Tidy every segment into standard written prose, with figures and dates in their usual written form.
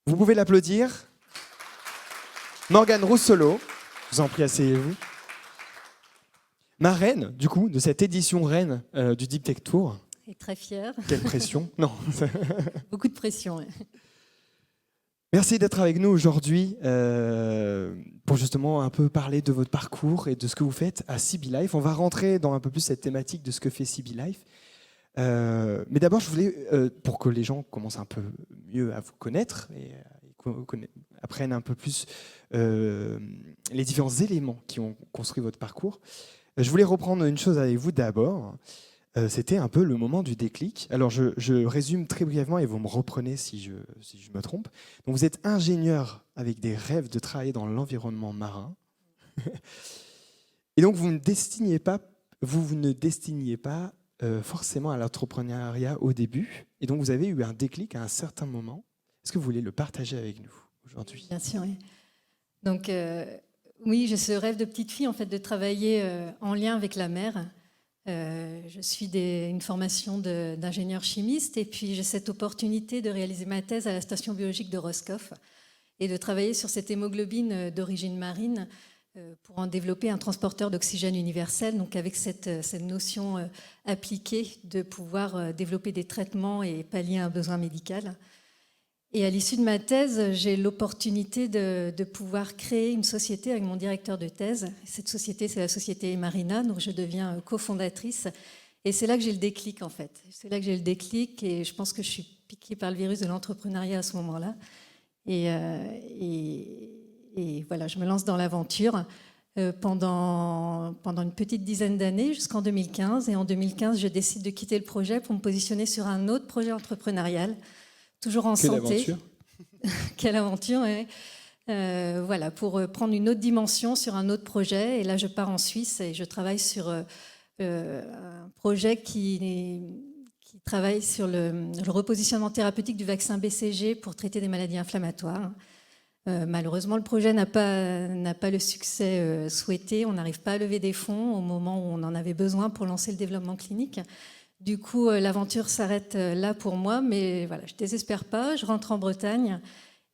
Vous pouvez l'applaudir. Morgane Roussolo, je vous en prie, asseyez-vous. Marraine, du coup, de cette édition reine du Deep Tech Tour. Et très fière. Quelle pression. Non. Beaucoup de pression. Ouais. Merci d'être avec nous aujourd'hui pour justement un peu parler de votre parcours et de ce que vous faites à CB Life. On va rentrer dans un peu plus cette thématique de ce que fait CB Life. Mais d'abord, je voulais, pour que les gens commencent un peu mieux à vous connaître et apprennent un peu plus les différents éléments qui ont construit votre parcours, je voulais reprendre une chose avec vous d'abord. C'était un peu le moment du déclic. Alors, je résume très brièvement et vous me reprenez si je me trompe. Donc, vous êtes ingénieur avec des rêves de travailler dans l'environnement marin. Et donc, vous ne destiniez pas forcément à l'entrepreneuriat au début. Et donc, vous avez eu un déclic à un certain moment. Est-ce que vous voulez le partager avec nous aujourd'hui ? Bien sûr, oui. Donc, oui, j'ai ce rêve de petite fille, en fait, de travailler en lien avec la mer. Je suis une formation d'ingénieur chimiste et puis j'ai cette opportunité de réaliser ma thèse à la station biologique de Roscoff et de travailler sur cette hémoglobine d'origine marine pour en développer un transporteur d'oxygène universel, donc avec cette notion appliquée de pouvoir développer des traitements et pallier un besoin médical. Et à l'issue de ma thèse, j'ai l'opportunité de pouvoir créer une société avec mon directeur de thèse. Cette société, c'est la société Emarina, donc je deviens cofondatrice. Et c'est là que j'ai le déclic, en fait. C'est là que j'ai le déclic et je pense que je suis piquée par le virus de l'entrepreneuriat à ce moment-là. Et voilà, je me lance dans l'aventure pendant une petite dizaine d'années, jusqu'en 2015. Et en 2015, je décide de quitter le projet pour me positionner sur un autre projet entrepreneurial. Toujours en santé. Aventure. Quelle aventure, ouais. Voilà, pour prendre une autre dimension sur un autre projet. Et là, je pars en Suisse et je travaille sur un projet qui travaille sur le repositionnement thérapeutique du vaccin BCG pour traiter des maladies inflammatoires. Malheureusement, le projet n'a pas le succès souhaité. On n'arrive pas à lever des fonds au moment où on en avait besoin pour lancer le développement clinique. Du coup, l'aventure s'arrête là pour moi, mais voilà, je ne désespère pas, je rentre en Bretagne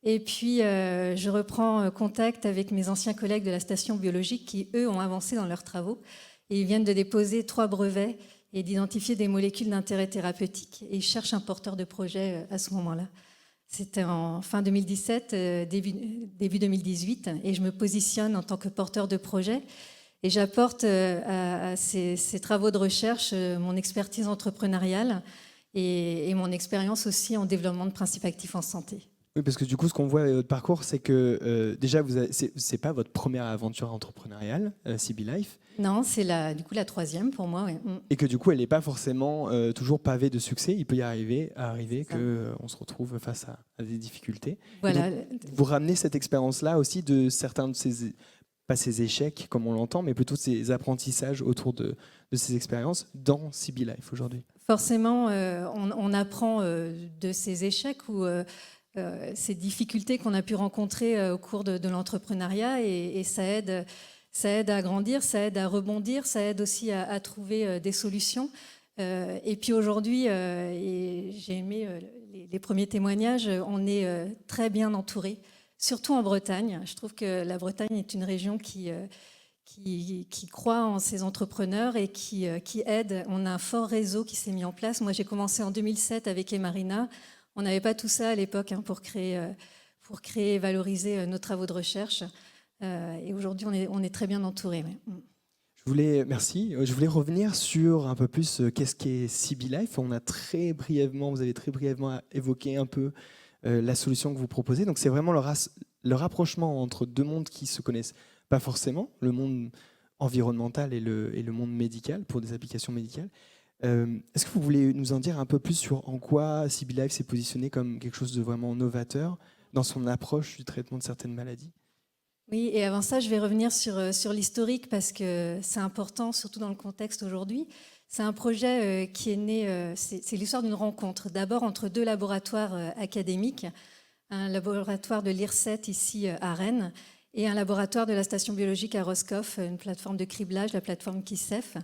et puis je reprends contact avec mes anciens collègues de la station biologique qui, eux, ont avancé dans leurs travaux et ils viennent de déposer 3 brevets et d'identifier des molécules d'intérêt thérapeutique et ils cherchent un porteur de projet à ce moment-là. C'était en fin 2017, début 2018 et je me positionne en tant que porteur de projet. Et j'apporte à ces travaux de recherche mon expertise entrepreneuriale et mon expérience aussi en développement de principes actifs en santé. Oui, parce que du coup, ce qu'on voit avec votre parcours, c'est que déjà, c'est pas votre première aventure entrepreneuriale, CB Life. Non, c'est la 3e pour moi. Ouais. Et que du coup, elle n'est pas forcément toujours pavée de succès. Il peut y arriver qu'on se retrouve face à des difficultés. Voilà. Donc, vous ramenez cette expérience-là aussi de certains de ces... pas ces échecs comme on l'entend, mais plutôt ces apprentissages autour de ces expériences dans CB Life aujourd'hui. Forcément, on apprend de ces échecs ou ces difficultés qu'on a pu rencontrer au cours de l'entrepreneuriat et ça aide à grandir, ça aide à rebondir, ça aide aussi à trouver des solutions. Et puis aujourd'hui, et j'ai aimé les premiers témoignages, on est très bien entouré. Surtout en Bretagne. Je trouve que la Bretagne est une région qui croit en ses entrepreneurs et qui aide. On a un fort réseau qui s'est mis en place. Moi, j'ai commencé en 2007 avec Emarina. On n'avait pas tout ça à l'époque pour créer et valoriser nos travaux de recherche. Et aujourd'hui, on est très bien entouré. Ouais. Merci. Je voulais revenir sur un peu plus qu'est-ce qu'est CB Life. Vous avez très brièvement évoqué un peu la solution que vous proposez. Donc c'est vraiment le rapprochement entre deux mondes qui se connaissent pas forcément, le monde environnemental et le monde médical pour des applications médicales. Est-ce que vous voulez nous en dire un peu plus sur en quoi CB Life s'est positionné comme quelque chose de vraiment novateur dans son approche du traitement de certaines maladies ? Oui, et avant ça, je vais revenir sur l'historique parce que c'est important, surtout dans le contexte aujourd'hui. C'est un projet qui est né, c'est l'histoire d'une rencontre, d'abord entre 2 laboratoires académiques, un laboratoire de l'IRSET ici à Rennes et un laboratoire de la station biologique à Roscoff, une plateforme de criblage, la plateforme KISEF.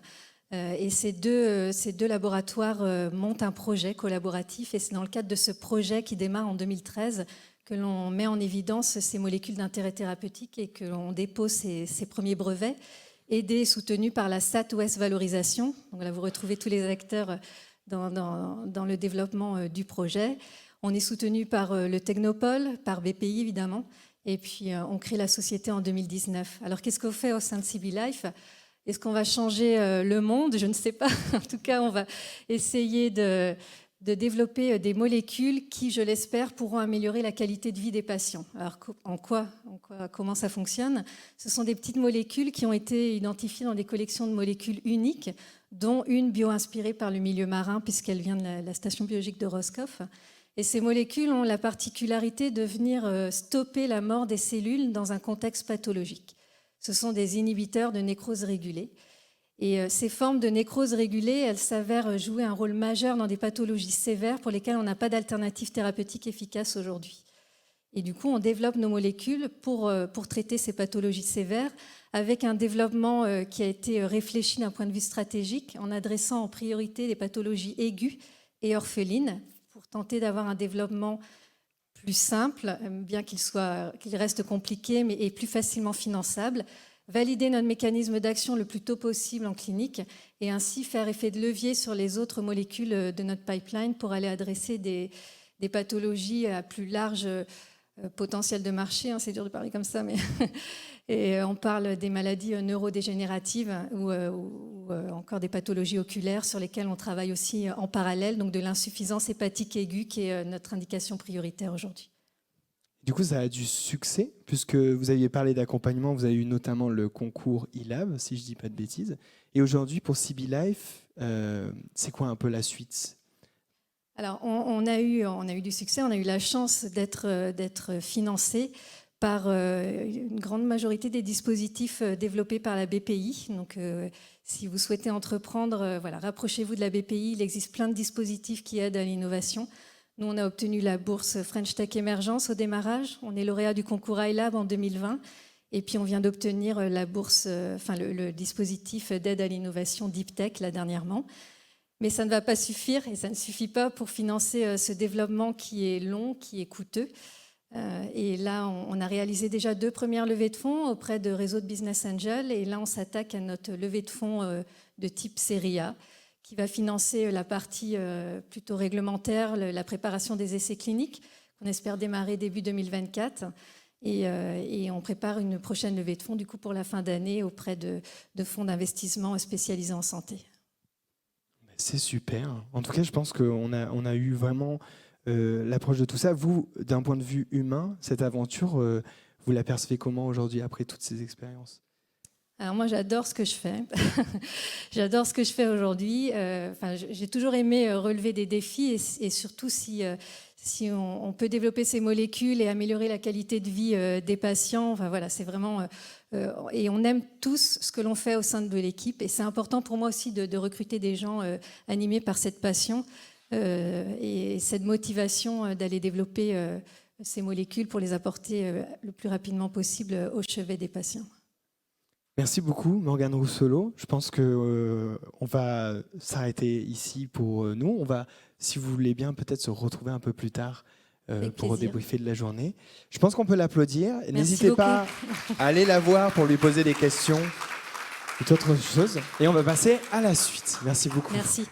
Et ces deux laboratoires montent un projet collaboratif. Et c'est dans le cadre de ce projet qui démarre en 2013 que l'on met en évidence ces molécules d'intérêt thérapeutique et que l'on dépose ces premiers brevets, aidés et soutenus par la SAT-Ouest Valorisation. Donc là, vous retrouvez tous les acteurs dans le développement du projet. On est soutenu par le Technopole, par BPI évidemment, et puis on crée la société en 2019. Alors qu'est-ce qu'on fait au sein de CB Life ? Est-ce qu'on va changer le monde ? Je ne sais pas. En tout cas, on va essayer de développer des molécules qui, je l'espère, pourront améliorer la qualité de vie des patients. Alors comment ça fonctionne ? Ce sont des petites molécules qui ont été identifiées dans des collections de molécules uniques, dont une bio-inspirée par le milieu marin, puisqu'elle vient de la station biologique de Roscoff. Et ces molécules ont la particularité de venir stopper la mort des cellules dans un contexte pathologique. Ce sont des inhibiteurs de nécrose régulée. Et ces formes de nécrose régulée, elles s'avèrent jouer un rôle majeur dans des pathologies sévères pour lesquelles on n'a pas d'alternative thérapeutique efficace aujourd'hui. Et du coup, on développe nos molécules pour traiter ces pathologies sévères avec un développement qui a été réfléchi d'un point de vue stratégique en adressant en priorité les pathologies aiguës et orphelines pour tenter d'avoir un développement plus simple, bien qu'il reste compliqué, mais et plus facilement finançable, valider notre mécanisme d'action le plus tôt possible en clinique et ainsi faire effet de levier sur les autres molécules de notre pipeline pour aller adresser des pathologies à plus large potentiel de marché. C'est dur de parler comme ça, mais et on parle des maladies neurodégénératives ou encore des pathologies oculaires sur lesquelles on travaille aussi en parallèle, donc de l'insuffisance hépatique aiguë qui est notre indication prioritaire aujourd'hui. Du coup, ça a du succès, puisque vous aviez parlé d'accompagnement, vous avez eu notamment le concours e-Lab, si je ne dis pas de bêtises. Et aujourd'hui, pour CB Life, c'est quoi un peu la suite ? Alors, on a eu du succès, on a eu la chance d'être financé par une grande majorité des dispositifs développés par la BPI. Donc, si vous souhaitez entreprendre, rapprochez-vous de la BPI. Il existe plein de dispositifs qui aident à l'innovation. Nous, on a obtenu la bourse French Tech Emergence au démarrage. On est lauréat du concours iLab en 2020. Et puis, on vient d'obtenir la bourse, le dispositif d'aide à l'innovation Deep Tech, là, dernièrement. Mais ça ne va pas suffire et ça ne suffit pas pour financer ce développement qui est long, qui est coûteux. Et là, on a réalisé déjà 2 premières levées de fonds auprès de réseaux de business angels. Et là, on s'attaque à notre levée de fonds de type Série A, qui va financer la partie plutôt réglementaire, la préparation des essais cliniques, qu'on espère démarrer début 2024. Et on prépare une prochaine levée de fonds du coup, pour la fin d'année auprès de fonds d'investissement spécialisés en santé. C'est super. En tout cas, je pense qu'on a eu vraiment l'approche de tout ça. Vous, d'un point de vue humain, cette aventure, vous la percevez comment aujourd'hui après toutes ces expériences ? Alors moi, j'adore ce que je fais. J'adore ce que je fais aujourd'hui. J'ai toujours aimé relever des défis et surtout si on peut développer ces molécules et améliorer la qualité de vie des patients. C'est vraiment... et on aime tous ce que l'on fait au sein de l'équipe. Et c'est important pour moi aussi de recruter des gens animés par cette passion et cette motivation d'aller développer ces molécules pour les apporter le plus rapidement possible au chevet des patients. Merci beaucoup, Morgane Rousselot. Je pense qu'on va s'arrêter ici pour nous. On va, si vous voulez bien, peut-être se retrouver un peu plus tard pour débriefer de la journée. Je pense qu'on peut l'applaudir. N'hésitez pas à aller la voir pour lui poser des questions ou autre chose. Et on va passer à la suite. Merci beaucoup. Merci.